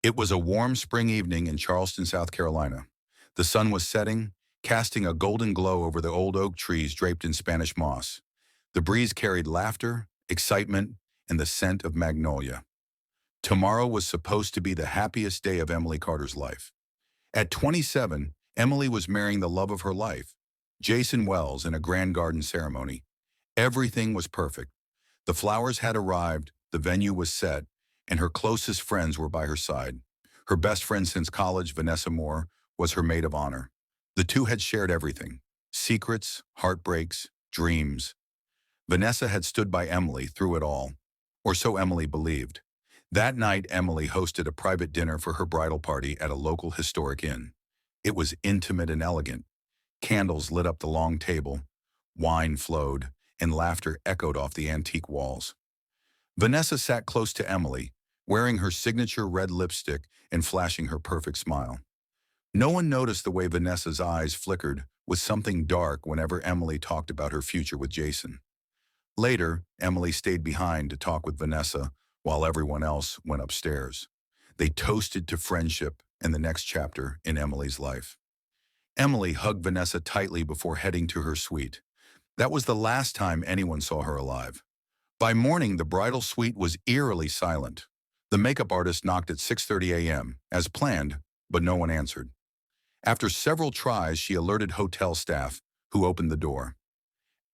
It was a warm spring evening in Charleston, South Carolina. The sun was setting, casting a golden glow over the old oak trees draped in Spanish moss. The breeze carried laughter, excitement, and the scent of magnolia. Tomorrow was supposed to be the happiest day of Emily Carter's life. At 27, Emily was marrying the love of her life, Jason Wells, in a grand garden ceremony. Everything was perfect. The flowers had arrived, the venue was set, and her closest friends were by her side. Her best friend since college, Vanessa Moore, was her maid of honor. The two had shared everything: secrets, heartbreaks, dreams. Vanessa had stood by Emily through it all, or so Emily believed. That night, Emily hosted a private dinner for her bridal party at a local historic inn. It was intimate and elegant. Candles lit up the long table, wine flowed, and laughter echoed off the antique walls. Vanessa sat close to Emily, wearing her signature red lipstick and flashing her perfect smile. No one noticed the way Vanessa's eyes flickered with something dark whenever Emily talked about her future with Jason. Later, Emily stayed behind to talk with Vanessa while everyone else went upstairs. They toasted to friendship and the next chapter in Emily's life. Emily hugged Vanessa tightly before heading to her suite. That was the last time anyone saw her alive. By morning, the bridal suite was eerily silent. The makeup artist knocked at 6:30 a.m., as planned, but no one answered. After several tries, she alerted hotel staff, who opened the door.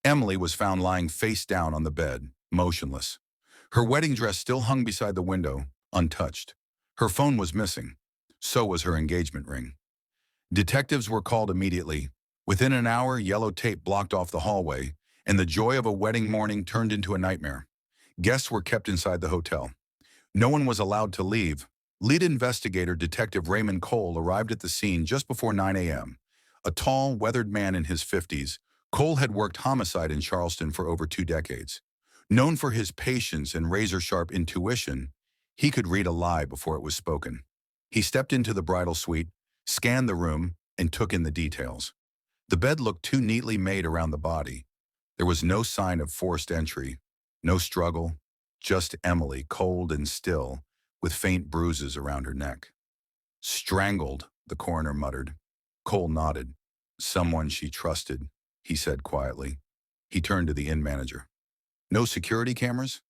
Emily was found lying face down on the bed, motionless. Her wedding dress still hung beside the window, untouched. Her phone was missing. So was her engagement ring. Detectives were called immediately. Within an hour, yellow tape blocked off the hallway, and the joy of a wedding morning turned into a nightmare. Guests were kept inside the hotel. No one was allowed to leave. Lead investigator Detective Raymond Cole arrived at the scene just before 9 a.m. A tall, weathered man in his 50s, Cole had worked homicide in Charleston for over 2 decades. Known for his patience and razor-sharp intuition, he could read a lie before it was spoken. He stepped into the bridal suite, scanned the room, and took in the details. The bed looked too neatly made around the body. There was no sign of forced entry, no struggle, just Emily, cold and still, with faint bruises around her neck. Strangled, the coroner muttered. Cole nodded. Someone she trusted, he said quietly. He turned to the inn manager. No security cameras?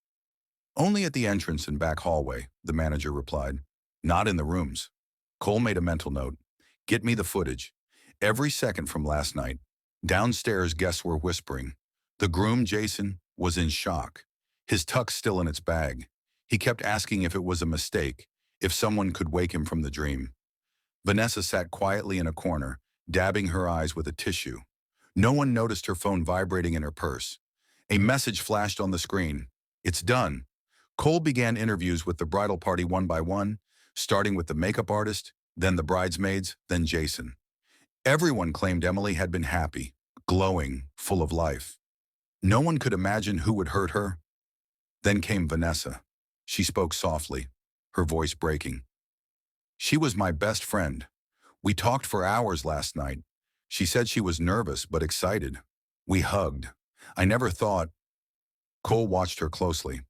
Only at the entrance and back hallway, the manager replied. Not in the rooms. Cole made a mental note. Get me the footage. Every second from last night. Downstairs, guests were whispering. The groom, Jason, was in shock, his tux still in its bag. He kept asking if it was a mistake, if someone could wake him from the dream. Vanessa sat quietly in a corner, dabbing her eyes with a tissue. No one noticed her phone vibrating in her purse. A message flashed on the screen. It's done. Cole began interviews with the bridal party one by one, starting with the makeup artist, then the bridesmaids, then Jason. Everyone claimed Emily had been happy, glowing, full of life. No one could imagine who would hurt her. Then came Vanessa. She spoke softly, her voice breaking. She was my best friend. We talked for hours last night. She said she was nervous but excited. We hugged. I never thought. Cole watched her closely.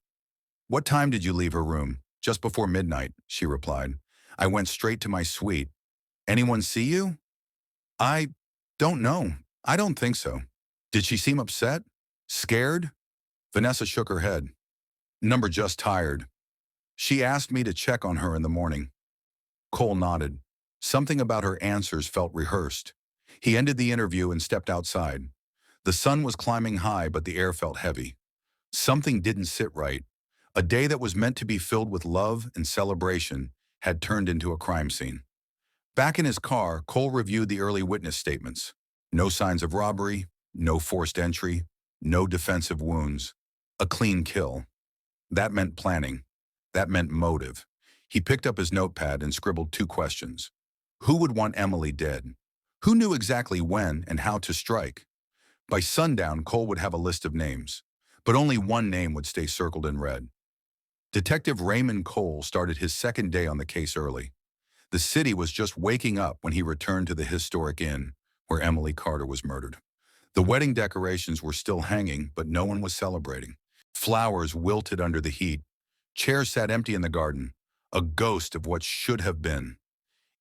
What time did you leave her room? Just before midnight, she replied. I went straight to my suite. Anyone see you? I don't know. I don't think so. Did she seem upset? Scared? Vanessa shook her head. Number just tired. She asked me to check on her in the morning. Cole nodded. Something about her answers felt rehearsed. He ended the interview and stepped outside. The sun was climbing high, but the air felt heavy. Something didn't sit right. A day that was meant to be filled with love and celebration had turned into a crime scene. Back in his car, Cole reviewed the early witness statements. No signs of robbery, no forced entry, no defensive wounds. A clean kill. That meant planning. That meant motive. He picked up his notepad and scribbled 2 questions. Who would want Emily dead? Who knew exactly when and how to strike? By sundown, Cole would have a list of names, but only one name would stay circled in red. Detective Raymond Cole started his second day on the case early. The city was just waking up when he returned to the historic inn where Emily Carter was murdered. The wedding decorations were still hanging, but no one was celebrating. Flowers wilted under the heat. Chairs sat empty in the garden. a ghost of what should have been.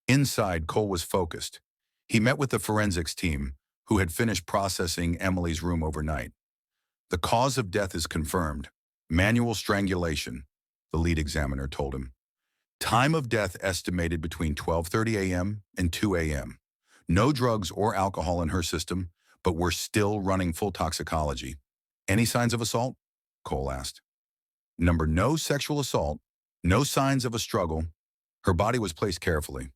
Inside, Cole was focused. He met with the forensics team, who had finished processing Emily's room overnight. The cause of death is confirmed. Manual strangulation, the lead examiner told him. Time of death estimated between 12:30 a.m. and 2 a.m. No drugs or alcohol in her system, but we're still running full toxicology. Any signs of assault? Cole asked. No sexual assault, no signs of a struggle. Her body was placed carefully.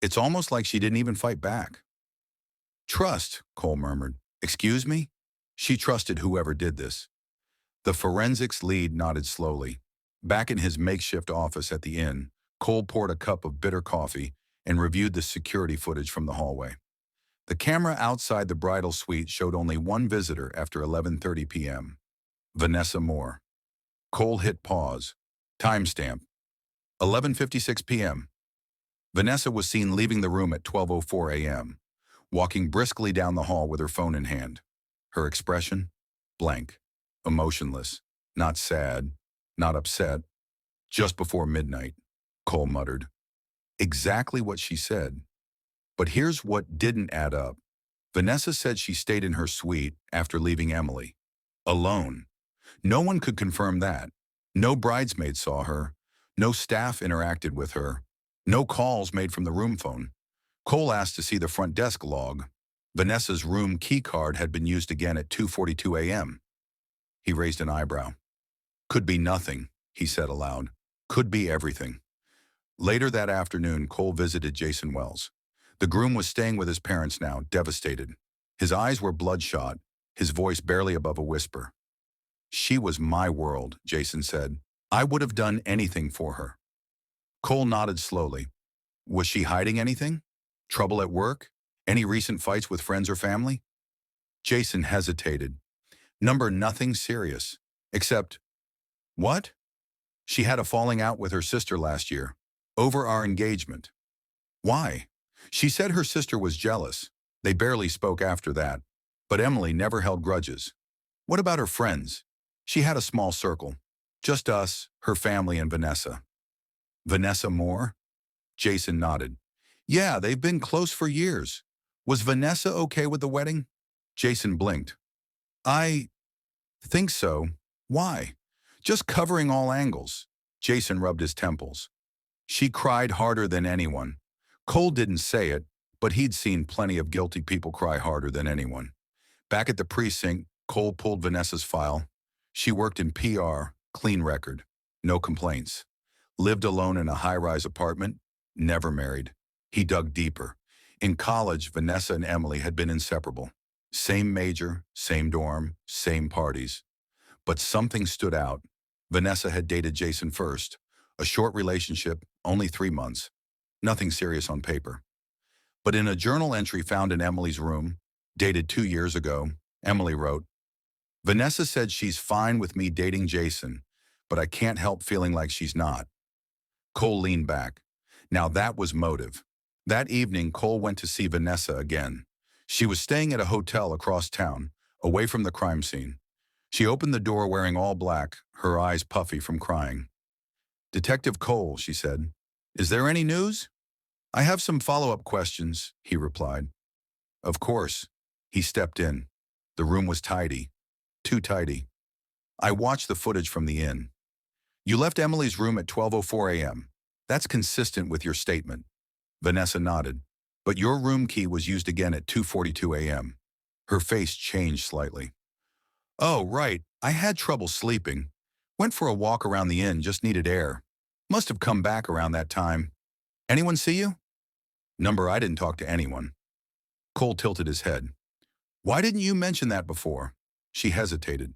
It's almost like she didn't even fight back. Trust, Cole murmured. Excuse me? She trusted whoever did this. The forensics lead nodded slowly. Back in his makeshift office at the inn, Cole poured a cup of bitter coffee and reviewed the security footage from the hallway. The camera outside the bridal suite showed only one visitor after 11:30 p.m. Vanessa Moore. Cole hit pause. Timestamp. 11:56 p.m. Vanessa was seen leaving the room at 12:04 a.m., walking briskly down the hall with her phone in hand. Her expression? Blank. Emotionless. Not sad. Not upset. Just before midnight, Cole muttered. Exactly what she said. But here's what didn't add up. Vanessa said she stayed in her suite after leaving Emily. Alone. No one could confirm that. No bridesmaid saw her. No staff interacted with her. No calls made from the room phone. Cole asked to see the front desk log. Vanessa's room key card had been used again at 2:42 a.m. He raised an eyebrow. Could be nothing, he said aloud. Could be everything. Later that afternoon, Cole visited Jason Wells. The groom was staying with his parents now, devastated. His eyes were bloodshot, his voice barely above a whisper. She was my world, Jason said. I would have done anything for her. Cole nodded slowly. Was she hiding anything? Trouble at work? Any recent fights with friends or family? Jason hesitated. Nothing serious. Except, what? She had a falling out with her sister last year. Over our engagement. Why? She said her sister was jealous. They barely spoke after that. But Emily never held grudges. What about her friends? She had a small circle. Just us, her family, and Vanessa. Vanessa Moore? Jason nodded. Yeah, they've been close for years. Was Vanessa okay with the wedding? Jason blinked. I think so. Why? Just covering all angles. Jason rubbed his temples. She cried harder than anyone. Cole didn't say it, but he'd seen plenty of guilty people cry harder than anyone. Back at the precinct, Cole pulled Vanessa's file. She worked in PR, clean record, no complaints. Lived alone in a high-rise apartment, never married. He dug deeper. In college, Vanessa and Emily had been inseparable. Same major, same dorm, same parties. But something stood out. Vanessa had dated Jason first. A short relationship, only 3 months. Nothing serious on paper. But in a journal entry found in Emily's room, dated 2 years ago, Emily wrote, Vanessa said she's fine with me dating Jason, but I can't help feeling like she's not. Cole leaned back. Now that was motive. That evening, Cole went to see Vanessa again. She was staying at a hotel across town, away from the crime scene. She opened the door wearing all black, her eyes puffy from crying. Detective Cole, she said. Is there any news? I have some follow-up questions, he replied. Of course. He stepped in. The room was tidy. Too tidy. I watched the footage from the inn. You left Emily's room at 12:04 a.m. That's consistent with your statement. Vanessa nodded. But your room key was used again at 2:42 a.m. Her face changed slightly. Oh, right. I had trouble sleeping. Went for a walk around the inn, just needed air. Must have come back around that time. Anyone see you? I didn't talk to anyone. Cole tilted his head. Why didn't you mention that before? She hesitated.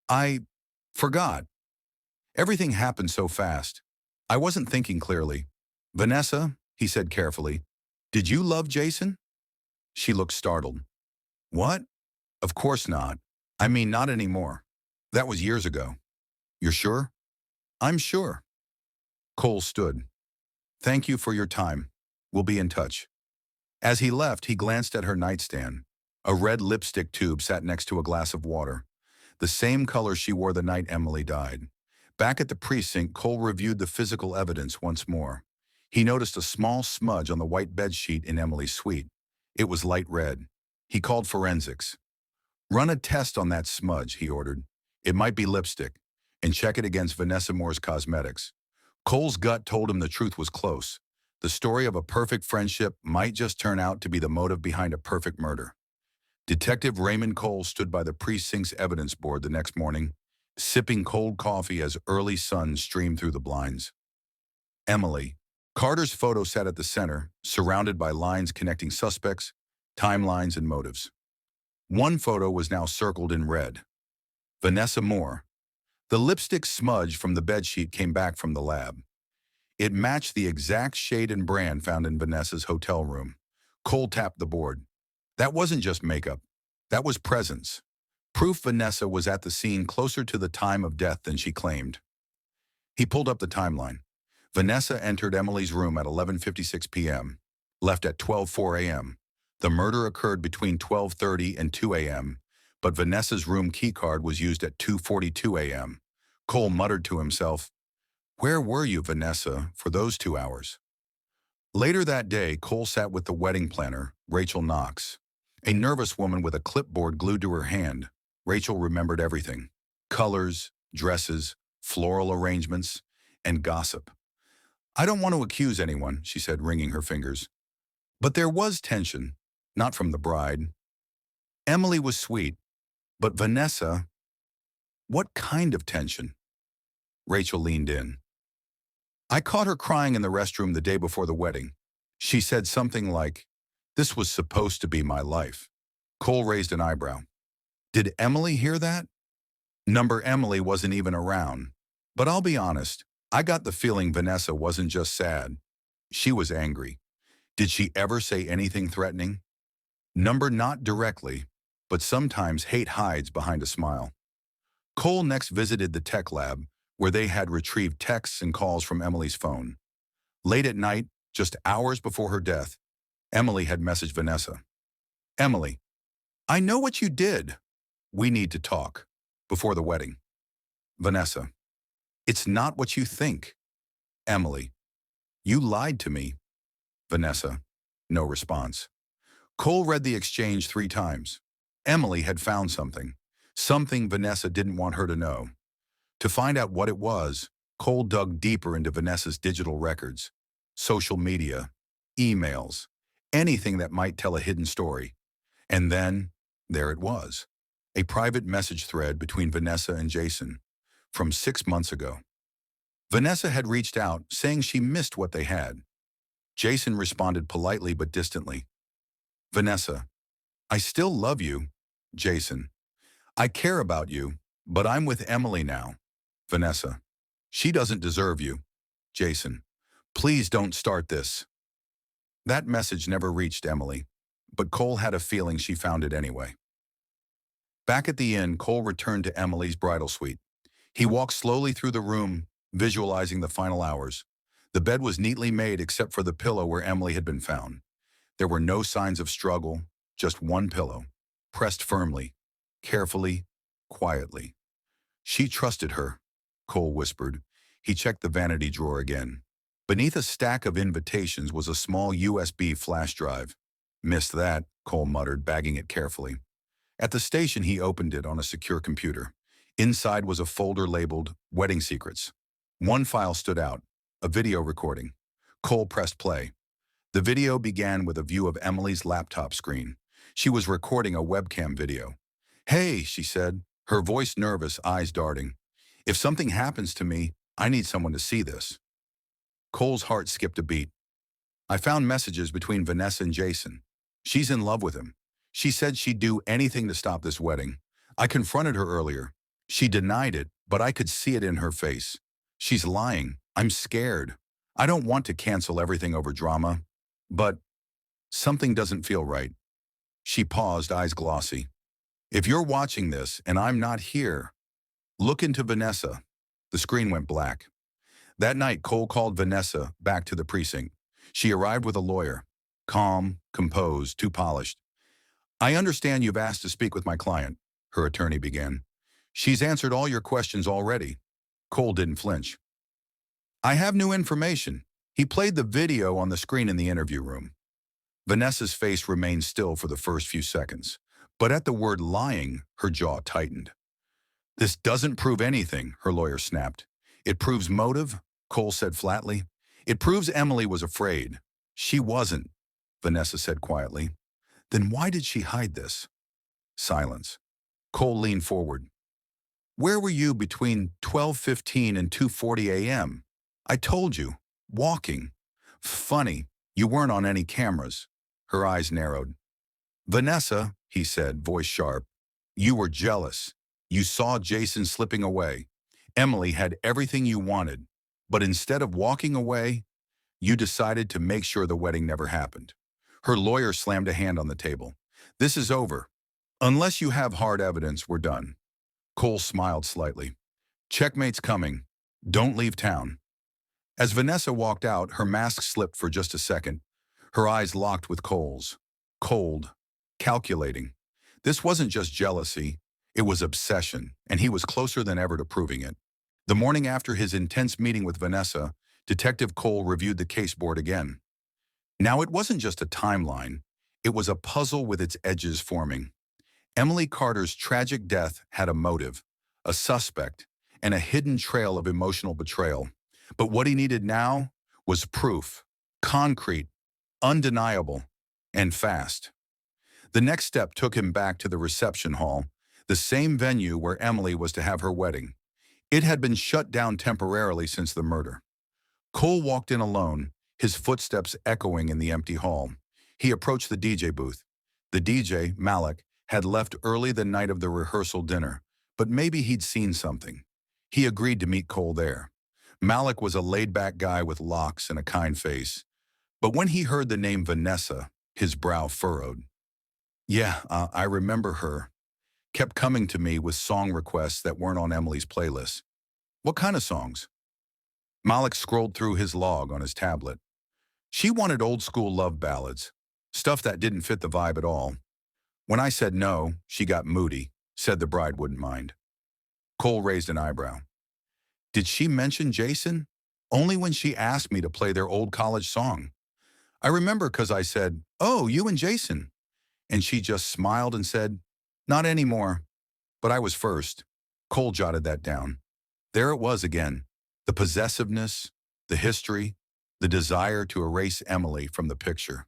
I forgot. Everything happened so fast. I wasn't thinking clearly. Vanessa, he said carefully, did you love Jason? She looked startled. What? Of course not. I mean, not anymore. That was years ago. You're sure? I'm sure. Cole stood. Thank you for your time. We'll be in touch. As he left, he glanced at her nightstand. A red lipstick tube sat next to a glass of water. The same color she wore the night Emily died. Back at the precinct, Cole reviewed the physical evidence once more. He noticed a small smudge on the white bedsheet in Emily's suite. It was light red. He called forensics. "Run a test on that smudge," he ordered. "It might be lipstick, and check it against Vanessa Moore's cosmetics." Cole's gut told him the truth was close. The story of a perfect friendship might just turn out to be the motive behind a perfect murder. Detective Raymond Cole stood by the precinct's evidence board the next morning, sipping cold coffee as early sun streamed through the blinds. Emily. Carter's photo sat at the center, surrounded by lines connecting suspects, timelines, and motives. One photo was now circled in red. Vanessa Moore. The lipstick smudge from the bedsheet came back from the lab. It matched the exact shade and brand found in Vanessa's hotel room. Cole tapped the board. That wasn't just makeup. That was presence. Proof Vanessa was at the scene closer to the time of death than she claimed. He pulled up the timeline. Vanessa entered Emily's room at 11:56 p.m., left at 12:04 a.m. The murder occurred between 12:30 and 2 a.m., but Vanessa's room keycard was used at 2:42 a.m. Cole muttered to himself, "Where were you, Vanessa, for those 2 hours?" Later that day, Cole sat with the wedding planner, Rachel Knox. A nervous woman with a clipboard glued to her hand, Rachel remembered everything: colors, dresses, floral arrangements, and gossip. "I don't want to accuse anyone," she said, wringing her fingers. But there was tension, not from the bride. Emily was sweet, but Vanessa, what kind of tension? Rachel leaned in. "I caught her crying in the restroom the day before the wedding. She said something like, 'This was supposed to be my life.'" Cole raised an eyebrow. "Did Emily hear that?" Number Emily wasn't even around. But I'll be honest, I got the feeling Vanessa wasn't just sad. She was angry. Did she ever say anything threatening? Number not directly, but sometimes hate hides behind a smile. Cole next visited the tech lab, where they had retrieved texts and calls from Emily's phone. Late at night, just hours before her death, Emily had messaged Vanessa. "Emily, I know what you did. We need to talk. Before the wedding." Vanessa, "It's not what you think." Emily, "You lied to me." Vanessa, no response. Cole read the exchange 3 times. Emily had found something Vanessa didn't want her to know. To find out what it was, Cole dug deeper into Vanessa's digital records, social media, emails, anything that might tell a hidden story. And then, there it was, a private message thread between Vanessa and Jason from 6 months ago. Vanessa had reached out, saying she missed what they had. Jason responded politely but distantly. "Vanessa, I still love you." Jason, "I care about you, but I'm with Emily now." Vanessa, "She doesn't deserve you." Jason, "Please don't start this." That message never reached Emily, but Cole had a feeling she found it anyway. Back at the inn, Cole returned to Emily's bridal suite. He walked slowly through the room, visualizing the final hours. The bed was neatly made except for the pillow where Emily had been found. There were no signs of struggle, just one pillow, pressed firmly, carefully, quietly. "She trusted her," Cole whispered. He checked the vanity drawer again. Beneath a stack of invitations was a small USB flash drive. "Missed that," Cole muttered, bagging it carefully. At the station, he opened it on a secure computer. Inside was a folder labeled Wedding Secrets. One file stood out, a video recording. Cole pressed play. The video began with a view of Emily's laptop screen. She was recording a webcam video. "Hey," she said, her voice nervous, eyes darting. "If something happens to me, I need someone to see this." Cole's heart skipped a beat. "I found messages between Vanessa and Jason. She's in love with him. She said she'd do anything to stop this wedding. I confronted her earlier. She denied it, but I could see it in her face. She's lying. I'm scared. I don't want to cancel everything over drama. But something doesn't feel right." She paused, eyes glossy. "If you're watching this and I'm not here, look into Vanessa." The screen went black. That night, Cole called Vanessa back to the precinct. She arrived with a lawyer. Calm, composed, too polished. "I understand you've asked to speak with my client," her attorney began. "She's answered all your questions already." Cole didn't flinch. I have new information. He played the video on the screen in the interview room. Vanessa's face remained still for the first few seconds, but at the word lying, her jaw tightened. This doesn't prove anything, her lawyer snapped. It proves motive, Cole said flatly. It proves Emily was afraid. She wasn't, Vanessa said quietly. Then why did she hide this? Silence. Cole leaned forward. Where were you between 12:15 and 2:40 a.m.? I told you. Walking. Funny, you weren't on any cameras. Her eyes narrowed. Vanessa, he said, voice sharp, you were jealous. You saw Jason slipping away. Emily had everything you wanted, but instead of walking away, you decided to make sure the wedding never happened. Her lawyer slammed a hand on the table. This is over. Unless you have hard evidence, we're done. Cole smiled slightly. Checkmate's coming. Don't leave town. As Vanessa walked out, her mask slipped for just a second. Her eyes locked with Cole's. Cold. Calculating. This wasn't just jealousy. It was obsession, and he was closer than ever to proving it. The morning after his intense meeting with Vanessa, Detective Cole reviewed the case board again. Now it wasn't just a timeline. It was a puzzle with its edges forming. Emily Carter's tragic death had a motive, a suspect, and a hidden trail of emotional betrayal. But what he needed now was proof, concrete, undeniable, and fast. The next step took him back to the reception hall, the same venue where Emily was to have her wedding. It had been shut down temporarily since the murder. Cole walked in alone, his footsteps echoing in the empty hall. He approached the DJ booth. The DJ, Malik, had left early the night of the rehearsal dinner, but maybe he'd seen something. He agreed to meet Cole there. Malik was a laid-back guy with locks and a kind face. But when he heard the name Vanessa, his brow furrowed. Yeah, I remember her. Kept coming to me with song requests that weren't on Emily's playlist. What kind of songs? Malik scrolled through his log on his tablet. She wanted old-school love ballads, stuff that didn't fit the vibe at all. When I said no, she got moody, said the bride wouldn't mind. Cole raised an eyebrow. Did she mention Jason? Only when she asked me to play their old college song. I remember because I said, oh, you and Jason. And she just smiled and said, not anymore. But I was first. Cole jotted that down. There it was again. The possessiveness, the history, the desire to erase Emily from the picture.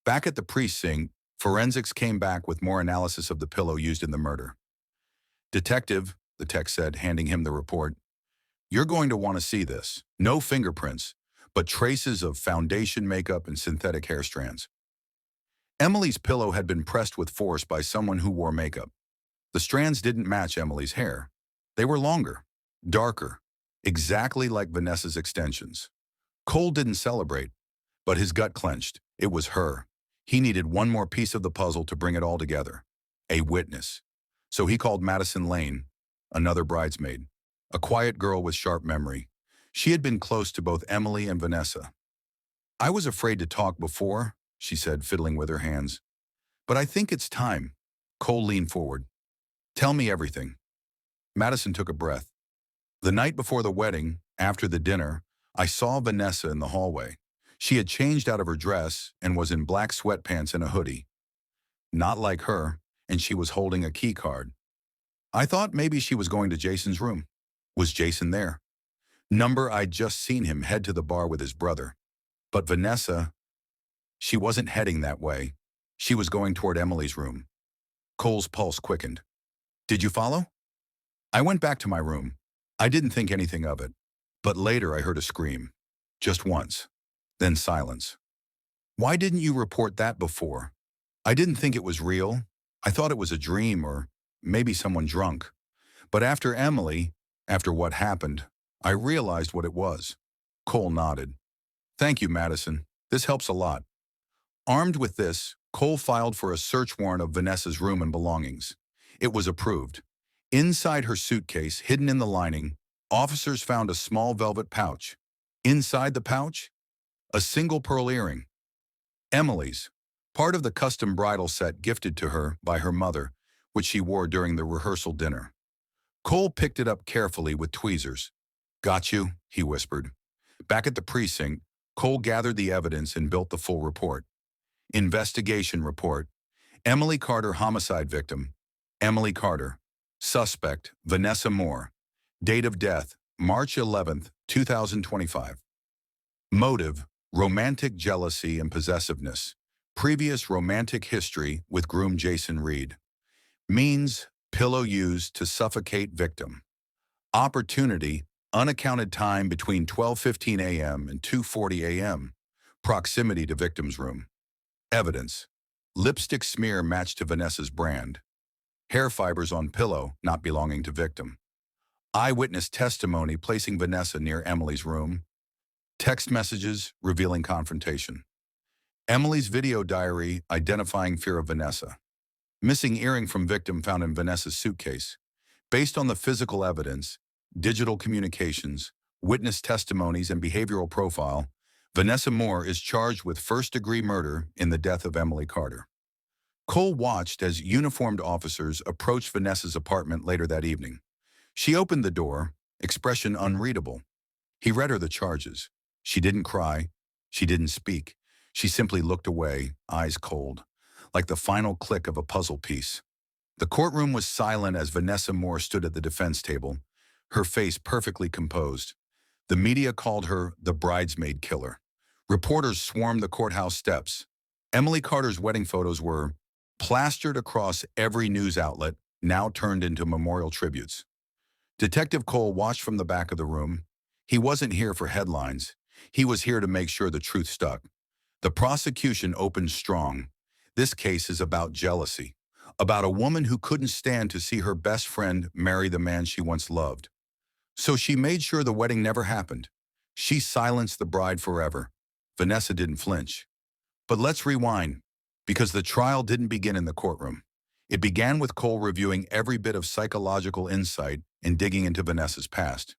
Back at the precinct, forensics came back with more analysis of the pillow used in the murder. Detective, the tech said, handing him the report, you're going to want to see this. No fingerprints, but traces of foundation makeup and synthetic hair strands. Emily's pillow had been pressed with force by someone who wore makeup. The strands didn't match Emily's hair. They were longer, darker, exactly like Vanessa's extensions. Cole didn't celebrate, but his gut clenched. It was her. He needed one more piece of the puzzle to bring it all together. A witness. So he called Madison Lane, another bridesmaid, a quiet girl with sharp memory. She had been close to both Emily and Vanessa. I was afraid to talk before, she said, fiddling with her hands. But I think it's time. Cole leaned forward. Tell me everything. Madison took a breath. The night before the wedding, after the dinner, I saw Vanessa in the hallway. She had changed out of her dress and was in black sweatpants and a hoodie. Not like her, and she was holding a key card. I thought maybe she was going to Jason's room. Was Jason there? Number I'd just seen him head to the bar with his brother. But Vanessa, she wasn't heading that way. She was going toward Emily's room. Cole's pulse quickened. Did you follow? I went back to my room. I didn't think anything of it. But later I heard a scream. Just once. Then silence. Why didn't you report that before? I didn't think it was real. I thought it was a dream or maybe someone drunk. But after Emily, after what happened, I realized what it was. Cole nodded. Thank you, Madison. This helps a lot. Armed with this, Cole filed for a search warrant of Vanessa's room and belongings. It was approved. Inside her suitcase, hidden in the lining, officers found a small velvet pouch. Inside the pouch, a single pearl earring. Emily's, part of the custom bridal set gifted to her by her mother, which she wore during the rehearsal dinner. Cole picked it up carefully with tweezers. "Got you," he whispered. Back at the precinct, Cole gathered the evidence and built the full report. Investigation report. Emily Carter homicide victim. Emily Carter. Suspect, Vanessa Moore. Date of death, March 11th, 2025. Motive, romantic jealousy and possessiveness. Previous romantic history with groom Jason Reed. Means, pillow used to suffocate victim. Opportunity, unaccounted time between 12:15 a.m. and 2:40 a.m. Proximity to victim's room. Evidence, lipstick smear matched to Vanessa's brand. Hair fibers on pillow not belonging to victim. Eyewitness testimony placing Vanessa near Emily's room. Text messages revealing confrontation. Emily's video diary identifying fear of Vanessa. Missing earring from victim found in Vanessa's suitcase. Based on the physical evidence, digital communications, witness testimonies, and behavioral profile, Vanessa Moore is charged with first-degree murder in the death of Emily Carter. Cole watched as uniformed officers approached Vanessa's apartment later that evening. She opened the door, expression unreadable. He read her the charges. She didn't cry. She didn't speak. She simply looked away, eyes cold, like the final click of a puzzle piece. The courtroom was silent as Vanessa Moore stood at the defense table, her face perfectly composed. The media called her the bridesmaid killer. Reporters swarmed the courthouse steps. Emily Carter's wedding photos were plastered across every news outlet, now turned into memorial tributes. Detective Cole watched from the back of the room. He wasn't here for headlines. He was here to make sure the truth stuck. The prosecution opened strong. This case is about jealousy, about a woman who couldn't stand to see her best friend marry the man she once loved. So she made sure the wedding never happened. She silenced the bride forever. Vanessa didn't flinch. But let's rewind, because the trial didn't begin in the courtroom. It began with Cole reviewing every bit of psychological insight and digging into Vanessa's past.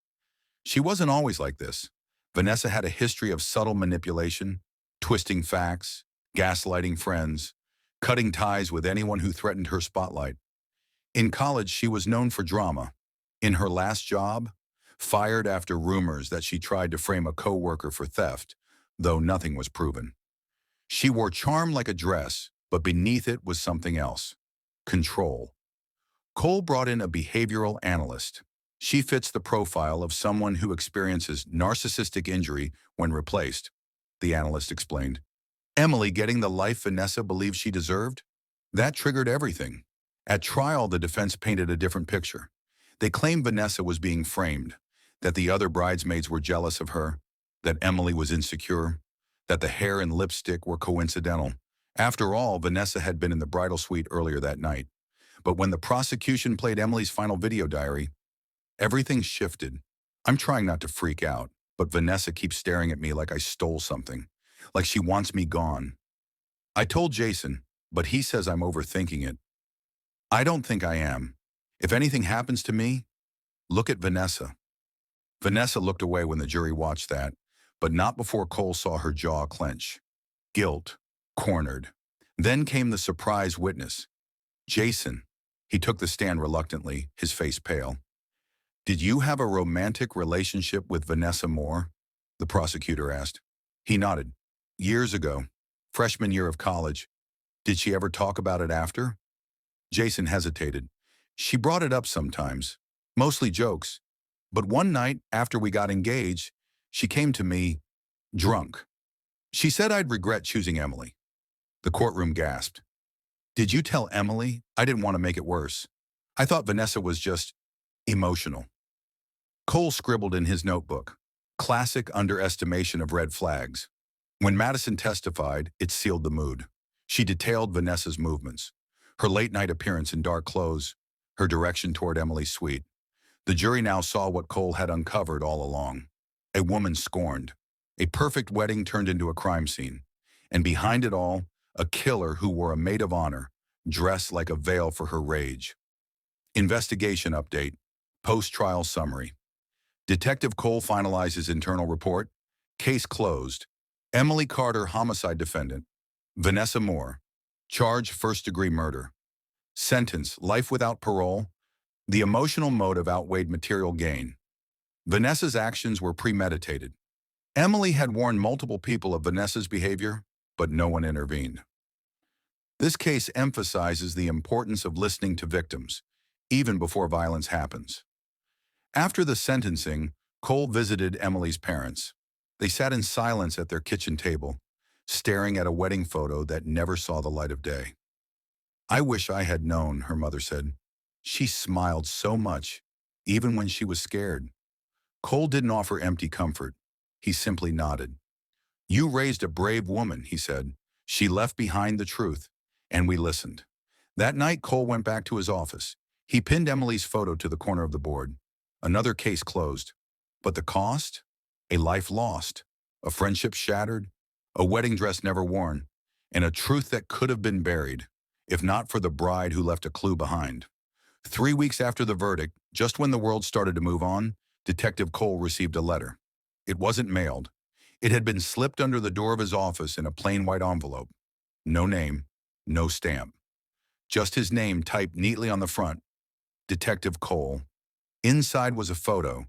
She wasn't always like this. Vanessa had a history of subtle manipulation, twisting facts, gaslighting friends, cutting ties with anyone who threatened her spotlight. In college, she was known for drama. In her last job, fired after rumors that she tried to frame a coworker for theft, though nothing was proven. She wore charm like a dress, but beneath it was something else: control. Cole brought in a behavioral analyst. She fits the profile of someone who experiences narcissistic injury when replaced, the analyst explained. Emily getting the life Vanessa believed she deserved? That triggered everything. At trial, the defense painted a different picture. They claimed Vanessa was being framed, that the other bridesmaids were jealous of her, that Emily was insecure, that the hair and lipstick were coincidental. After all, Vanessa had been in the bridal suite earlier that night. But when the prosecution played Emily's final video diary, everything shifted. I'm trying not to freak out, but Vanessa keeps staring at me like I stole something, like she wants me gone. I told Jason, but he says I'm overthinking it. I don't think I am. If anything happens to me, look at Vanessa. Vanessa looked away when the jury watched that, but not before Cole saw her jaw clench. Guilt, cornered. Then came the surprise witness, Jason. He took the stand reluctantly, his face pale. Did you have a romantic relationship with Vanessa Moore? The prosecutor asked. He nodded. Years ago, freshman year of college. Did she ever talk about it after? Jason hesitated. She brought it up sometimes, mostly jokes. But one night after we got engaged, she came to me, drunk. She said I'd regret choosing Emily. The courtroom gasped. Did you tell Emily? I didn't want to make it worse. I thought Vanessa was just emotional. Cole scribbled in his notebook, classic underestimation of red flags. When Madison testified, it sealed the mood. She detailed Vanessa's movements, her late-night appearance in dark clothes, her direction toward Emily's suite. The jury now saw what Cole had uncovered all along. A woman scorned. A perfect wedding turned into a crime scene. And behind it all, a killer who wore a maid of honor, dressed like a veil for her rage. Investigation update. Post-trial summary. Detective Cole finalizes internal report. Case closed. Emily Carter, homicide defendant. Vanessa Moore. Charge first-degree murder. Sentence, life without parole. The emotional motive outweighed material gain. Vanessa's actions were premeditated. Emily had warned multiple people of Vanessa's behavior, but no one intervened. This case emphasizes the importance of listening to victims, even before violence happens. After the sentencing, Cole visited Emily's parents. They sat in silence at their kitchen table, staring at a wedding photo that never saw the light of day. "I wish I had known," her mother said. "She smiled so much, even when she was scared." Cole didn't offer empty comfort. He simply nodded. "You raised a brave woman," he said. "She left behind the truth, and we listened." That night, Cole went back to his office. He pinned Emily's photo to the corner of the board. Another case closed. But the cost? A life lost, a friendship shattered, a wedding dress never worn, and a truth that could have been buried, if not for the bride who left a clue behind. 3 weeks after the verdict, just when the world started to move on, Detective Cole received a letter. It wasn't mailed. It had been slipped under the door of his office in a plain white envelope. No name, no stamp. Just his name typed neatly on the front, Detective Cole. Inside was a photo.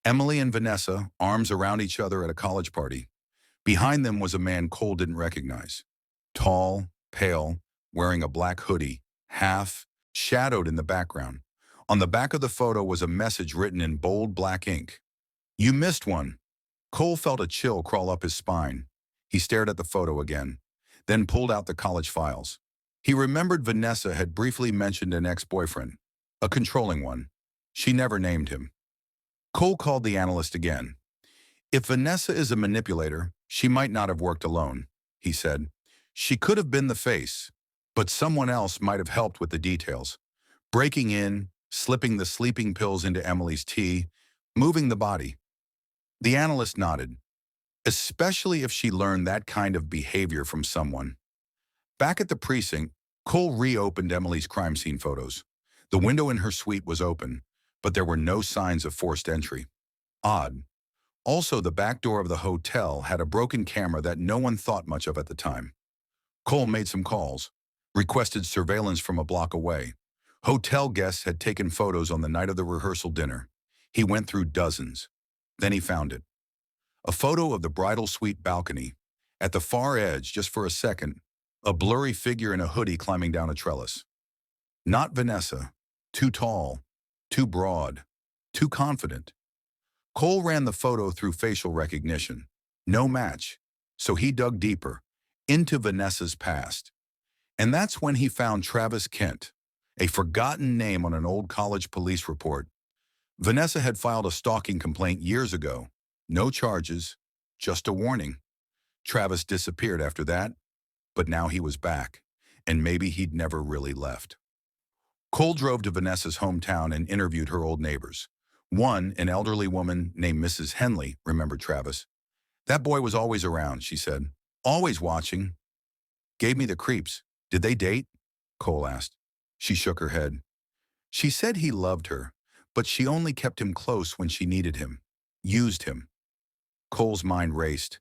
Emily and Vanessa, arms around each other at a college party. Behind them was a man Cole didn't recognize. Tall, pale, wearing a black hoodie, half shadowed in the background. On the back of the photo was a message written in bold black ink. "You missed one." Cole felt a chill crawl up his spine. He stared at the photo again, then pulled out the college files. He remembered Vanessa had briefly mentioned an ex-boyfriend, a controlling one. She never named him. Cole called the analyst again. "If Vanessa is a manipulator, she might not have worked alone," he said. "She could have been the face, but someone else might have helped with the details. Breaking in, slipping the sleeping pills into Emily's tea, moving the body." The analyst nodded. "Especially if she learned that kind of behavior from someone." Back at the precinct, Cole reopened Emily's crime scene photos. The window in her suite was open, but there were no signs of forced entry. Odd. Also, the back door of the hotel had a broken camera that no one thought much of at the time. Cole made some calls, requested surveillance from a block away. Hotel guests had taken photos on the night of the rehearsal dinner. He went through dozens. Then he found it. A photo of the bridal suite balcony. At the far edge, just for a second, a blurry figure in a hoodie climbing down a trellis. Not Vanessa. Too tall, too broad, too confident. Cole ran the photo through facial recognition. No match. So he dug deeper, into Vanessa's past. And that's when he found Travis Kent, a forgotten name on an old college police report. Vanessa had filed a stalking complaint years ago. No charges, just a warning. Travis disappeared after that, but now he was back, and maybe he'd never really left. Cole drove to Vanessa's hometown and interviewed her old neighbors. One, an elderly woman named Mrs. Henley, remembered Travis. "That boy was always around," she said. "Always watching. Gave me the creeps. Did they date?" Cole asked. She shook her head. "She said he loved her, but she only kept him close when she needed him. Used him." Cole's mind raced.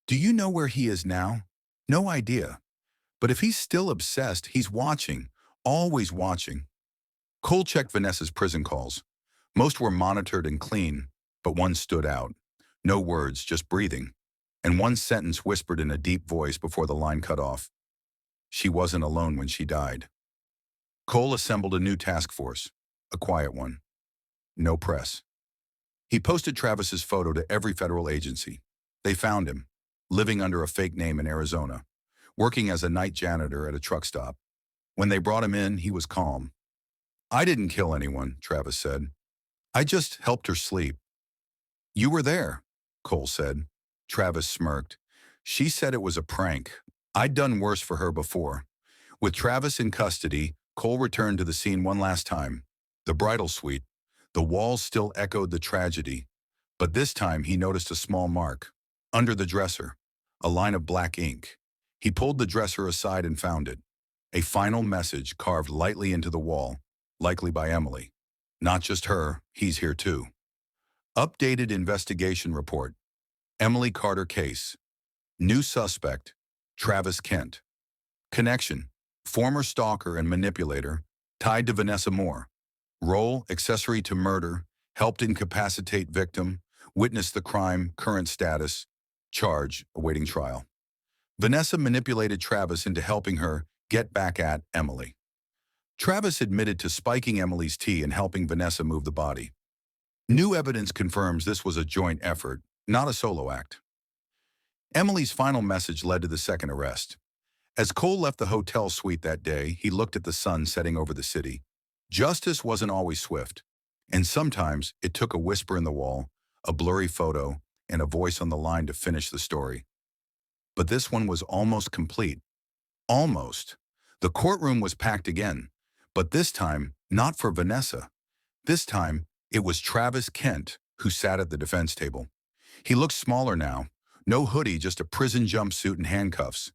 "Do you know where he is now?" "No idea. But if he's still obsessed, he's watching. Always watching." Cole checked Vanessa's prison calls. Most were monitored and clean, but one stood out. No words, just breathing. And one sentence whispered in a deep voice before the line cut off. "She wasn't alone when she died." Cole assembled a new task force, a quiet one. No press. He posted Travis's photo to every federal agency. They found him, living under a fake name in Arizona, working as a night janitor at a truck stop. When they brought him in, he was calm. "I didn't kill anyone," Travis said. "I just helped her sleep." "You were there," Cole said. Travis smirked. "She said it was a prank. I'd done worse for her before." With Travis in custody, Cole returned to the scene one last time. The bridal suite. The walls still echoed the tragedy, but this time he noticed a small mark. Under the dresser, a line of black ink. He pulled the dresser aside and found it. A final message carved lightly into the wall, likely by Emily. "Not just her, he's here too." Updated investigation report. Emily Carter case. New suspect, Travis Kent. Connection, former stalker and manipulator, tied to Vanessa Moore. Role, accessory to murder, helped incapacitate victim, witnessed the crime, current status, charge, awaiting trial. Vanessa manipulated Travis into helping her get back at Emily. Travis admitted to spiking Emily's tea and helping Vanessa move the body. New evidence confirms this was a joint effort, not a solo act. Emily's final message led to the second arrest. As Cole left the hotel suite that day, he looked at the sun setting over the city. Justice wasn't always swift, and sometimes it took a whisper in the wall, a blurry photo, and a voice on the line to finish the story. But this one was almost complete. Almost. The courtroom was packed again, but this time, not for Vanessa. This time, it was Travis Kent who sat at the defense table. He looked smaller now, no hoodie, just a prison jumpsuit and handcuffs.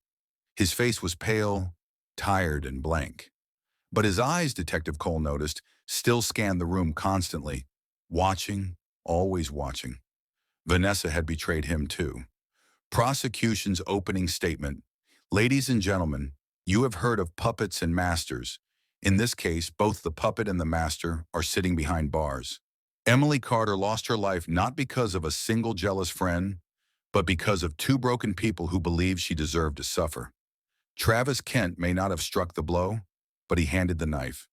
His face was pale, tired, and blank. But his eyes, Detective Cole noticed, still scanned the room constantly, watching, always watching. Vanessa had betrayed him too. Prosecution's opening statement. Ladies and gentlemen, you have heard of puppets and masters. In this case, both the puppet and the master are sitting behind bars. Emily Carter lost her life not because of a single jealous friend, but because of two broken people who believed she deserved to suffer. Travis Kent may not have struck the blow, but he handed the knife.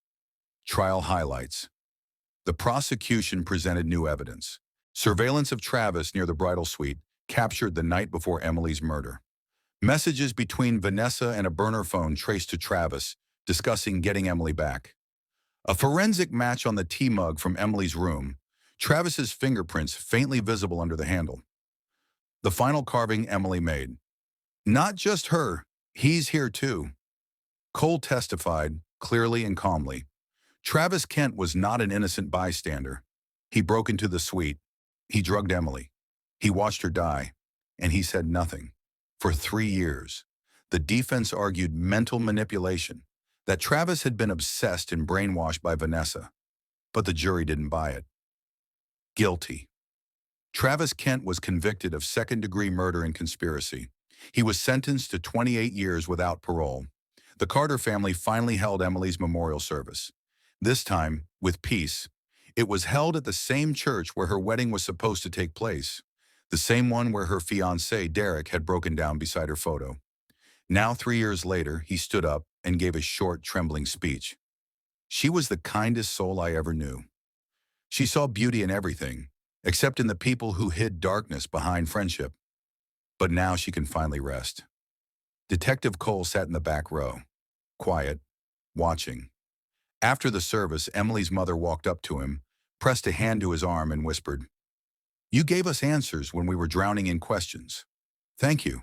Trial highlights. The prosecution presented new evidence. Surveillance of Travis near the bridal suite captured the night before Emily's murder. Messages between Vanessa and a burner phone traced to Travis, discussing getting Emily back. A forensic match on the tea mug from Emily's room, Travis's fingerprints faintly visible under the handle. The final carving Emily made. Not just her, he's here too. Cole testified, clearly and calmly. Travis Kent was not an innocent bystander. He broke into the suite. He drugged Emily. He watched her die, and he said nothing. For 3 years, the defense argued mental manipulation, that Travis had been obsessed and brainwashed by Vanessa. But the jury didn't buy it. Guilty. Travis Kent was convicted of second-degree murder and conspiracy. He was sentenced to 28 years without parole. The Carter family finally held Emily's memorial service. This time, with peace. It was held at the same church where her wedding was supposed to take place, the same one where her fiancé, Derek, had broken down beside her photo. Now, 3 years later, he stood up and gave a short, trembling speech. She was the kindest soul I ever knew. She saw beauty in everything, except in the people who hid darkness behind friendship. But now she can finally rest. Detective Cole sat in the back row, quiet, watching. After the service, Emily's mother walked up to him, pressed a hand to his arm, and whispered, "You gave us answers when we were drowning in questions. Thank you."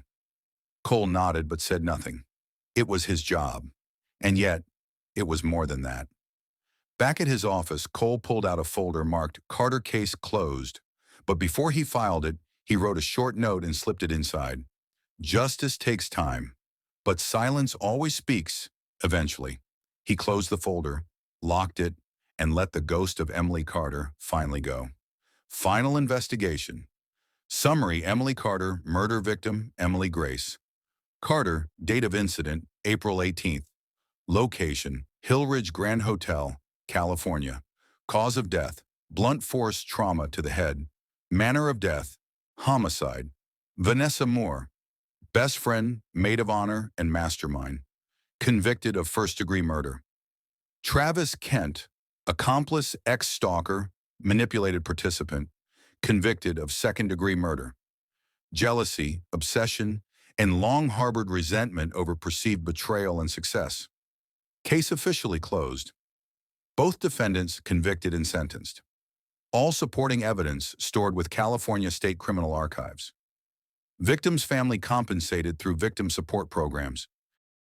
Cole nodded but said nothing. It was his job. And yet, it was more than that. Back at his office, Cole pulled out a folder marked "Carter Case Closed," but before he filed it, he wrote a short note and slipped it inside. Justice takes time, but silence always speaks, eventually. He closed the folder, locked it, and let the ghost of Emily Carter finally go. Final investigation. Summary: Emily Carter, murder victim, Emily Grace. Carter, date of incident, April 18th. Location, Hillridge Grand Hotel, California. Cause of death, blunt force trauma to the head. Manner of death, homicide. Vanessa Moore, best friend, maid of honor, and mastermind. Convicted of first-degree murder. Travis Kent, accomplice, ex-stalker, manipulated participant. Convicted of second-degree murder. Jealousy, obsession, and long-harbored resentment over perceived betrayal and success. Case officially closed. Both defendants convicted and sentenced. All supporting evidence stored with California State Criminal Archives. Victims' family compensated through victim support programs.